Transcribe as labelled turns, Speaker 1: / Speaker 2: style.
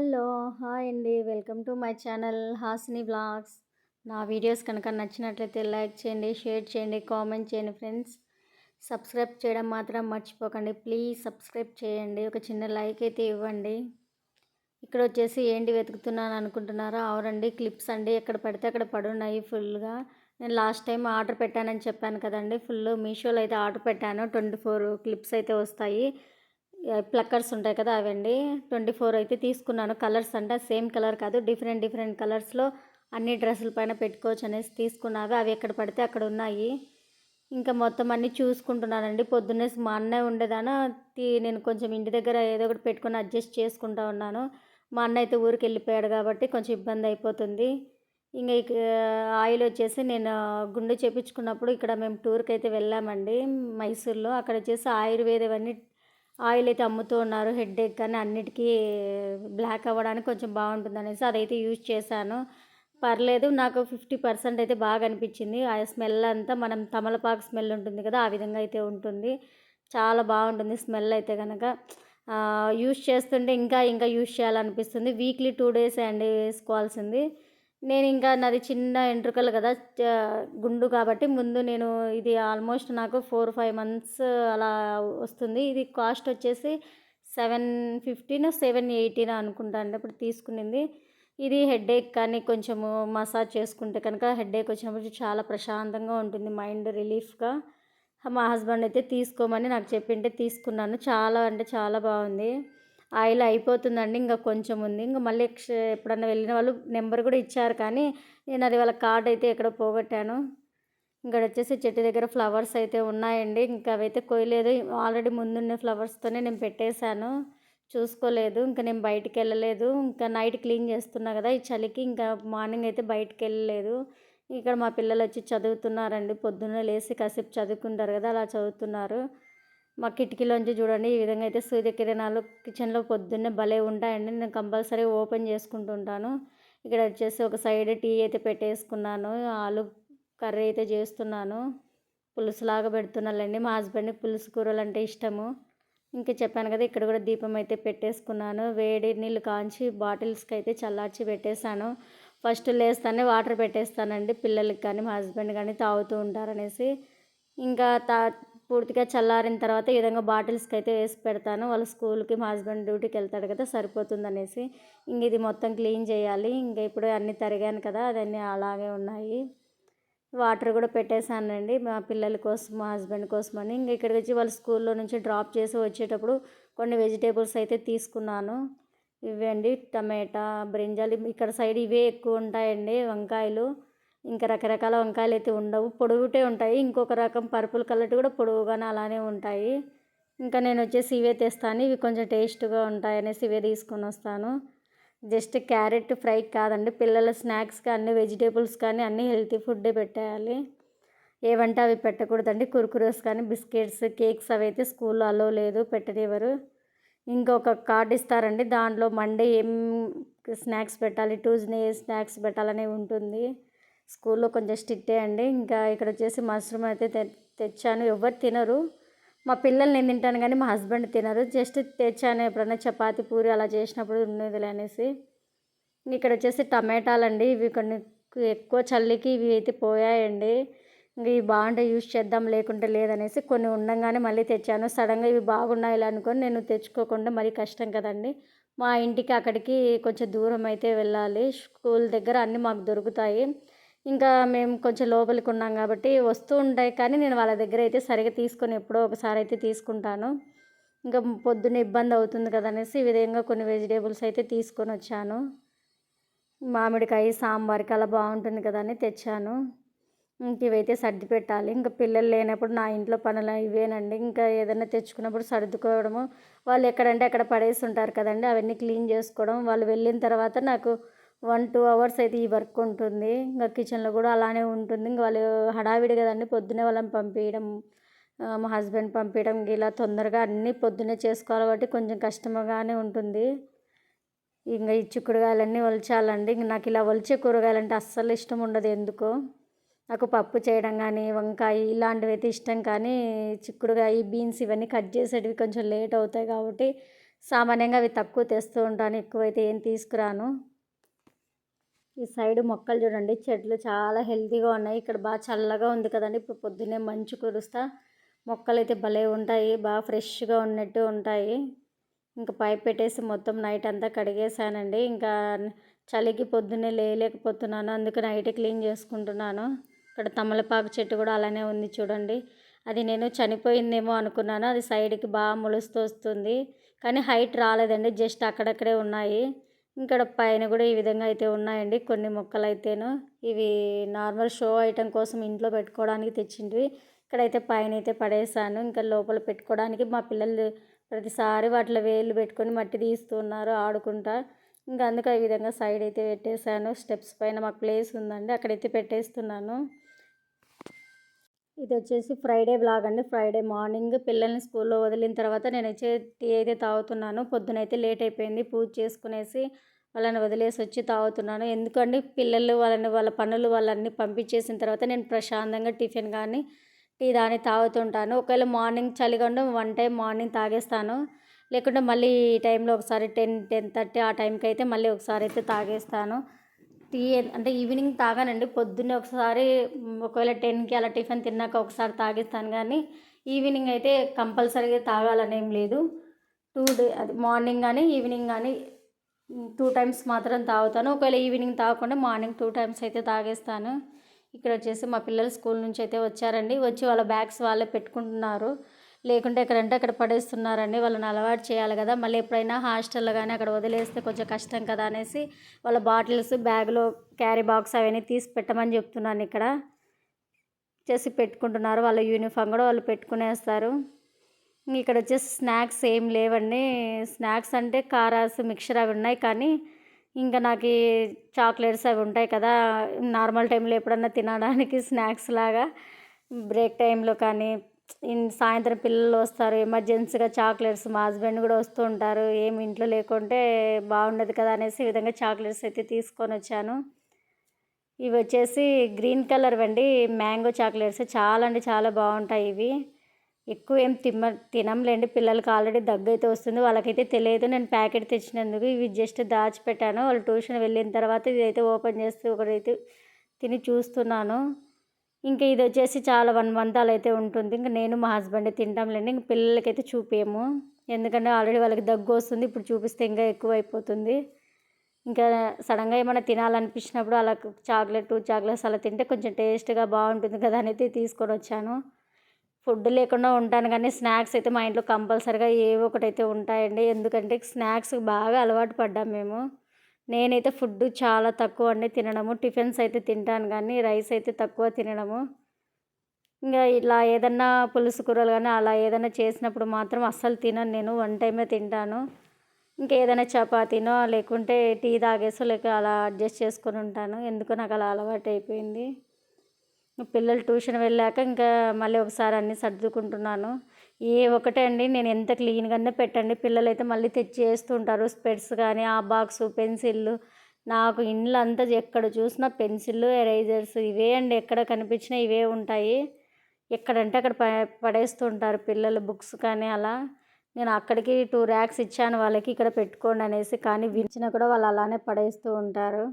Speaker 1: Hello! Hi అండి. Welcome to my channel Hasini vlogs. నా videos కనుక నచ్చినట్లయితే లైక్ చేయండి, షేర్ చేయండి, కామెంట్ చేయండి ఫ్రెండ్స్. సబ్స్క్రైబ్ చేయడం మాత్రం మర్చిపోకండి. ప్లీజ్ సబ్స్క్రైబ్ చేయండి. ఒక చిన్న లైక్ అయితే ఇవ్వండి. ఇక్కడ వచ్చేసి ఏంటి వెతుకుతున్నాను అనుకుంటున్నారా? అవునండి, క్లిప్స్ అండి. ఎక్కడ పడితే అక్కడ పడున్నాయి ఫుల్‌గా. నేను లాస్ట్ టైం ఆర్డర్ పెట్టానని చెప్పాను కదండీ! మీషోలో అయితే ఆర్డర్ పెట్టాను. 24 క్లిప్స్ అయితే వస్తాయి. ప్లక్కర్స్ ఉంటాయి కదా! అవండి. 24 అయితే తీసుకున్నాను. కలర్స్ అంట సేమ్ కలర్ కాదు. డిఫరెంట్ డిఫరెంట్ కలర్స్‌లో అన్ని డ్రెస్సుల పైన పెట్టుకోవచ్చు అనేసి తీసుకున్నాను. అవి ఎక్కడ పడితే అక్కడ ఉన్నాయి. ఇంకా మొత్తం అన్నీ చూసుకుంటున్నానండి. పొద్దున్నే మా అన్నయ్య ఉండేదాన నేను కొంచెం ఇంటి దగ్గర ఏదో ఒకటి పెట్టుకొని అడ్జస్ట్ చేసుకుంటా ఉన్నాను. మా అన్న అయితే ఊరికెళ్ళిపోయాడు కాబట్టి కొంచెం ఇబ్బంది అయిపోతుంది. ఇంక ఆయిల్ వచ్చేసి నేను గుండు చేపించుకున్నప్పుడు ఇక్కడ మేము టూర్‌కైతే వెళ్ళామండి మైసూర్‌లో. అక్కడ వచ్చేసి ఆయుర్వేద ఇవన్నీ ఆయిల్ అయితే అమ్ముతూ ఉన్నారు. హెడ్‌ఏక్ కానీ అన్నిటికీ బ్లాక్ అవ్వడానికి కొంచెం బాగుంటుందనేసి అదైతే యూజ్ చేశాను. పర్లేదు, నాకు 50% అయితే బాగా అనిపించింది. ఆ స్మెల్ అంతా మనం తమలపాకు స్మెల్ ఉంటుంది కదా! ఆ విధంగా అయితే ఉంటుంది. చాలా బాగుంటుంది స్మెల్ అయితే గనక. యూజ్ చేస్తుంటే ఇంకా ఇంకా యూజ్ చేయాలనిపిస్తుంది. వీక్లీ 2 డేసే అండి వేసుకోవాల్సింది. నేను ఇంకా నాది చిన్న ఎంట్రుకలు కదా! గుండు కాబట్టి ముందు నేను ఇది ఆల్మోస్ట్ నాకు 4, 5 మంత్స్ అలా వస్తుంది. ఇది కాస్ట్ వచ్చేసి 715 780 అనుకుంటా అండి అప్పుడు తీసుకునింది. ఇది హెడ్‌ఏక్ కానీ కొంచెము మసాజ్ చేసుకుంటే కనుక హెడ్‌ఏక్ వచ్చినప్పుడు చాలా ప్రశాంతంగా ఉంటుంది, మైండ్ రిలీఫ్‌గా. మా హస్బెండ్ అయితే తీసుకోమని నాకు చెప్పింటే తీసుకున్నాను. చాలా అంటే చాలా బాగుంది. ఆయిల్ అయిపోతుందండి. ఇంకా కొంచెం ఉంది. ఇంక మళ్ళీ ఎప్పుడన్నా వెళ్ళిన వాళ్ళు నెంబర్ కూడా ఇచ్చారు. కానీ నేను అది వాళ్ళ కార్డ్ అయితే ఎక్కడో పోగొట్టాను. వచ్చేసి చెట్టు దగ్గర ఫ్లవర్స్ అయితే ఉన్నాయండి. ఇంకా అవైతే కొయ్యలేదు. ఆల్రెడీ ముందున్న ఫ్లవర్స్‌తోనే నేను పెట్టేశాను. చూసుకోలేదు. ఇంకా నేను బయటికెళ్ళలేదు. ఇంకా నైట్ క్లీన్ చేస్తున్నా కదా! ఈ చలికి ఇంకా మార్నింగ్ అయితే బయటికెళ్ళలేదు. ఇక్కడ మా పిల్లలొచ్చి చదువుతున్నారండి. పొద్దున్నే లేసి కాసేపు చదువుకుంటారు కదా! అలా చదువుతున్నారు. మా కిటికీలోంచి చూడండి ఈ విధంగా అయితే సూర్యకిరణాలు కిచెన్‌లో పొద్దున్నే భలే ఉంటాయండి. నేను కంపల్సరీ ఓపెన్ చేసుకుంటూ ఉంటాను. ఇక్కడ వచ్చేసి ఒక సైడ్ టీ అయితే పెట్టేసుకున్నాను. ఆలు కర్రీ అయితే చేస్తున్నాను. పులుసులాగా పెడుతున్నానులెండి. మా హస్బెండ్‌కి పులుసు కూరలంటే ఇష్టము. ఇంకా చెప్పాను కదా! ఇక్కడ కూడా దీపం అయితే పెట్టేసుకున్నాను. వేడి నీళ్ళు కాంచి బాటిల్స్‌కి అయితే చల్లార్చి పెట్టేశాను. ఫస్ట్ లేస్తానే వాటర్ పెట్టేస్తానండి. పిల్లలకి కానీ, మా హస్బెండ్ కానీ తాగుతూ ఉంటారనేసి. ఇంకా పూర్తిగా చల్లారిన తర్వాత ఈ విధంగా బాటిల్స్‌కి అయితే వేసి పెడతాను. వాళ్ళ స్కూల్‌కి మా హస్బెండ్ డ్యూటీకి వెళ్తాడు కదా! సరిపోతుందనేసి. ఇది మొత్తం క్లీన్ చేయాలి. ఇంకా ఇప్పుడు అన్నీ తరిగాను కదా! అదన్నీ అలాగే ఉన్నాయి. వాటర్ కూడా పెట్టేశానండి మా పిల్లల కోసం, మా హస్బెండ్ కోసమని. ఇక్కడికి వచ్చి వాళ్ళు స్కూల్లో నుంచి డ్రాప్ చేసి వచ్చేటప్పుడు కొన్ని వెజిటేబుల్స్ అయితే తీసుకున్నాను. ఇవండి టమాటా, బ్రింజాల్ ఇక్కడ సైడ్ ఇవే ఎక్కువ ఉంటాయండి వంకాయలు. ఇంకా రకరకాల వంకాయలు అయితే ఉండవు, పొడుగుటే ఉంటాయి. ఇంకొక రకం పర్పుల్ కలర్ కూడా పొడవుగానే అలానే ఉంటాయి. ఇంకా నేను వచ్చేసి ఇవే తెస్తాను. ఇవి కొంచెం టేస్ట్గా ఉంటాయనేసి ఇవే తీసుకొని వస్తాను. జస్ట్ క్యారెట్ ఫ్రై కాదండి, పిల్లల స్నాక్స్‌కి అన్ని వెజిటేబుల్స్ కానీ అన్నీ హెల్తీ ఫుడ్డే పెట్టేయాలి. ఏవంటే అవి పెట్టకూడదండి. కుర్కురేస్ కానీ బిస్కెట్స్, కేక్స్ అవైతే స్కూల్లో అలో లేదు, పెట్టనివ్వరు. ఇంకొక కార్డ్ ఇస్తారండి. దాంట్లో మండే ఏం స్నాక్స్ పెట్టాలి, ట్యూస్డే ఏ స్నాక్స్ పెట్టాలని ఉంటుంది. స్కూల్లో కొంచెం స్ట్రిక్టే అండి. ఇంకా ఇక్కడ వచ్చేసి మష్రూమ్ అయితే తెచ్చాను. ఎవ్వరు తినరు. మా పిల్లలు నేను తింటాను కానీ మా హస్బెండ్ తినరు. జస్ట్ తెచ్చాను ఎప్పుడన్నా చపాతి, పూరి అలా చేసినప్పుడు ఉన్నదిలే అనేసి. ఇక్కడ వచ్చేసి టమాటాలండి. ఇవి కొన్ని ఎక్కువ చలికి ఇవి అయితే పోయాయండి. ఇంక ఇవి బాగుంటే యూజ్ చేద్దాం, లేకుంటే లేదనేసి కొన్ని ఉండంగానే మళ్ళీ తెచ్చాను. సడన్గా ఇవి బాగున్నాయిలే అనుకొని నేను తెచ్చుకోకుండా మరీ కష్టం కదండి. మా ఇంటికి అక్కడికి కొంచెం దూరం అయితే వెళ్ళాలి. స్కూల్ దగ్గర అన్నీ మాకు దొరుకుతాయి. ఇంకా మేము కొంచెం లోపలికి ఉన్నాం కాబట్టి వస్తూ ఉంటాయి. కానీ నేను వాళ్ళ దగ్గర అయితే సరిగ్గా తీసుకొని ఎప్పుడో ఒకసారి అయితే తీసుకుంటాను. ఇంకా పొద్దున్న ఇబ్బంది అవుతుంది కదా అనేసి ఈ విధంగా కొన్ని వెజిటేబుల్స్ అయితే తీసుకొని వచ్చాను. మామిడికాయ సాంబార్కి అలా బాగుంటుంది కదా అని తెచ్చాను. ఇంక ఇవైతే సర్ది పెట్టాలి. ఇంకా పిల్లలు లేనప్పుడు నా ఇంట్లో పనులు ఇవేనండి. ఇంకా ఏదైనా తెచ్చుకున్నప్పుడు సర్దుకోవడము, వాళ్ళు ఎక్కడంటే అక్కడ పడేసి ఉంటారు కదండి, అవన్నీ క్లీన్ చేసుకోవడం. వాళ్ళు వెళ్ళిన తర్వాత నాకు 1, 2 అవర్స్ అయితే ఈ వర్క్ ఉంటుంది. ఇంకా కిచెన్లో కూడా అలానే ఉంటుంది. ఇంక వాళ్ళు హడావిడి కదండి, పొద్దున్నే వాళ్ళని పంపించడం, మా హస్బెండ్ పంపించడం, ఇలా తొందరగా అన్నీ పొద్దున్నే చేసుకోవాలి కాబట్టి కొంచెం కష్టంగానే ఉంటుంది. ఇంక ఈ చిక్కుడుకాయలన్నీ ఒలచాలండి. నాకు ఇలా ఒలిచే కూరగాయలంటే అస్సలు ఇష్టం ఉండదు ఎందుకో. నాకు పప్పు చేయడం కానీ, వంకాయ ఇలాంటివి అయితే ఇష్టం. కానీ చిక్కుడుకాయ, బీన్స్ ఇవన్నీ కట్ చేసేటివి కొంచెం లేట్ అవుతాయి కాబట్టి సామాన్యంగా అవి తక్కువ తెస్తూ ఉంటాను, ఎక్కువైతే ఏం తీసుకురాను. ఈ సైడ్ మొక్కలు చూడండి, చెట్లు చాలా హెల్తీగా ఉన్నాయి. ఇక్కడ బాగా చల్లగా ఉంది కదండి, ఇప్పుడు పొద్దున్నే మంచు కురుస్తా మొక్కలు అయితే భలే ఉంటాయి, బాగా ఫ్రెష్గా ఉన్నట్టు ఉంటాయి. ఇంకా పైప్ పెట్టేసి మొత్తం నైట్ అంతా కడిగేసానండి. ఇంకా చలికి పొద్దున్నే లేలేకపోతున్నాను, అందుకే నైట్ క్లీన్ చేసుకుంటున్నాను. ఇక్కడ తమలపాకు చెట్టు కూడా అలానే ఉంది చూడండి. అది నేను చనిపోయిందేమో అనుకున్నాను, అది సైడ్కి బాగా మొలుస్తూ వస్తుంది, కానీ హైట్ రాలేదండి, జస్ట్ అక్కడక్కడే ఉన్నాయి. ఇక్కడ పైన కూడా ఈ విధంగా అయితే ఉన్నాయండి కొన్ని మొక్కలు అయితేను. ఇవి నార్మల్ షో ఐటెం కోసం ఇంట్లో పెట్టుకోవడానికి తెచ్చిండ్వి. ఇక్కడైతే పైన అయితే పడేసాను, ఇంకా లోపల పెట్టుకోవడానికి మా పిల్లలు ప్రతిసారి వాటిలో వేళ్ళు పెట్టుకొని మట్టి తీస్తున్నారు ఆడుకుంటా. ఇంకా అందుకే ఈ విధంగా సైడ్ అయితే పెట్టేశాను. స్టెప్స్ పైన మాకు ప్లేస్ ఉందండి, అక్కడైతే పెట్టేస్తున్నాను. ఇది వచ్చేసి ఫ్రైడే బ్లాగ్ అండి. ఫ్రైడే మార్నింగ్ పిల్లల్ని స్కూల్లో వదిలిన తర్వాత నేనైతే టీ అయితే తాగుతున్నాను. పొద్దునైతే లేట్ అయిపోయింది, పూజ చేసుకునేసి వాళ్ళని వదిలేసి వచ్చి తాగుతున్నాను. ఎందుకండి పిల్లలు వాళ్ళ పనులు వాళ్ళన్నీ పంపించేసిన తర్వాత నేను ప్రశాంతంగా టిఫిన్ కానీ టీ దాన్ని తాగుతుంటాను. ఒకవేళ మార్నింగ్ చలిగా ఉంటే 1 టైం మార్నింగ్ తాగేస్తాను, లేకుంటే మళ్ళీ ఈ టైంలో ఒకసారి 10-10:30 ఆ టైంకి అయితే మళ్ళీ ఒకసారి అయితే తాగేస్తాను. టీ అంటే ఈవినింగ్ తాగానండి, పొద్దున్నే ఒకసారి ఒకవేళ 10కి అలా టిఫిన్ తిన్నాక ఒకసారి తాగేస్తాను, కానీ ఈవినింగ్ అయితే కంపల్సరీగా తాగాలని ఏం లేదు. అది మార్నింగ్ కానీ ఈవినింగ్ కానీ 2 టైమ్స్ మాత్రం తాగుతాను. ఒకవేళ ఈవినింగ్ తాగకుండా మార్నింగ్ 2 టైమ్స్ అయితే తాగేస్తాను. ఇక్కడ వచ్చేసి మా పిల్లలు స్కూల్ నుంచి అయితే వచ్చారండి, వచ్చి వాళ్ళ బ్యాగ్స్ వాళ్ళే పెట్టుకుంటున్నారు, లేకుంటే ఎక్కడంటే అక్కడ పడేస్తున్నారండి. వాళ్ళని అలవాటు చేయాలి కదా, మళ్ళీ ఎప్పుడైనా హాస్టల్లో కానీ అక్కడ వదిలేస్తే కొంచెం కష్టం కదా అనేసి వాళ్ళ బాటిల్స్ బ్యాగ్లో క్యారీ బాక్స్ అవన్నీ తీసి పెట్టమని చెప్తున్నాను. ఇక్కడ చేసి పెట్టుకుంటున్నారు, వాళ్ళ యూనిఫామ్ కూడా వాళ్ళు పెట్టుకునేస్తారు. ఇక్కడ వచ్చేసి స్నాక్స్ ఏం లేవండి. స్నాక్స్ అంటే కారాస్ మిక్చర్ అవి ఉన్నాయి, కానీ ఇంకా నాకు చాక్లెట్స్ అవి ఉంటాయి కదా నార్మల్ టైంలో ఎప్పుడన్నా తినడానికి స్నాక్స్ లాగా, బ్రేక్ టైంలో కానీ సాయంత్రం పిల్లలు వస్తారు ఎమర్జెన్సీగా చాక్లెట్స్, మా హస్బెండ్ కూడా వస్తూ ఉంటారు, ఏమి ఇంట్లో లేకుంటే బాగుండదు కదా అనేసి ఈ విధంగా చాక్లెట్స్ అయితే తీసుకొని వచ్చాను. ఇవి వచ్చేసి గ్రీన్ కలర్ అండి, మ్యాంగో చాక్లెట్స్, చాలా అంటే చాలా బాగుంటాయి. ఇవి ఎక్కువ ఏం తినంలేండి, పిల్లలకి ఆల్రెడీ దగ్గు అయితే వస్తుంది, వాళ్ళకైతే తెలియదు. నేను ప్యాకెట్ తెచ్చినందుకు ఇవి జస్ట్ దాచిపెట్టాను, వాళ్ళు ట్యూషన్ వెళ్ళిన తర్వాత ఇదైతే ఓపెన్ చేస్తూ ఒకటైతే తిని చూస్తున్నాను. ఇంకా ఇది వచ్చేసి చాలా 1 మంత్ అలా అయితే ఉంటుంది. ఇంకా నేను మా హస్బెండ్ తింటాంలేండి, ఇంక పిల్లలకైతే చూపించము, ఎందుకంటే ఆల్రెడీ వాళ్ళకి దగ్గు వస్తుంది, ఇప్పుడు చూపిస్తే ఇంకా ఎక్కువ అయిపోతుంది. ఇంకా సడన్గా ఏమైనా తినాలనిపించినప్పుడు అలా చాక్లెట్ 2 చాక్లెట్స్ అలా తింటే కొంచెం టేస్ట్గా బాగుంటుంది కదా అని అయితే తీసుకొని వచ్చాను. ఫుడ్ లేకుండా ఉంటాను, కానీ స్నాక్స్ అయితే మా ఇంట్లో కంపల్సరీగా ఏవో ఒకటైతే ఉంటాయండి, ఎందుకంటే స్నాక్స్ బాగా అలవాటు పడ్డాం మేము. నేనైతే ఫుడ్ చాలా తక్కువ అండి తినడము, టిఫిన్స్ అయితే తింటాను కానీ రైస్ అయితే తక్కువ తినడము. ఇంకా ఇలా ఏదన్నా పులుసు కూరలు కానీ అలా ఏదైనా చేసినప్పుడు మాత్రం అస్సలు తినను, నేను 1 టైమే తింటాను. ఇంకా ఏదైనా చపాతీనో లేకుంటే టీ తాగేసో లేక అలా అడ్జస్ట్ చేసుకొని ఉంటాను, ఎందుకో నాకు అలా అలవాటు అయిపోయింది. పిల్లలు ట్యూషన్ వెళ్ళాక ఇంకా మళ్ళీ ఒకసారి అన్నీ సర్దుకుంటున్నాను. ఒకటే అండి, నేను ఎంత క్లీన్గానే పెట్టండి పిల్లలైతే మళ్ళీ తెచ్చి వేస్తుంటారు, స్పెట్స్ కానీ ఆ బాక్సు పెన్సిళ్ళు. నాకు ఇండ్లు అంతా ఎక్కడ చూసినా పెన్సిళ్ళు ఎరేజర్స్ ఇవే అండి, ఎక్కడ కనిపించినా ఇవే ఉంటాయి. ఎక్కడంటే అక్కడ పడేస్తుంటారు పిల్లలు బుక్స్ కానీ అలా. నేను అక్కడికి 2 ర్యాక్స్ ఇచ్చాను వాళ్ళకి, ఇక్కడ పెట్టుకోండి అనేసి, కానీ విరిచినా కూడా వాళ్ళు అలానే పడేస్తూ ఉంటారు.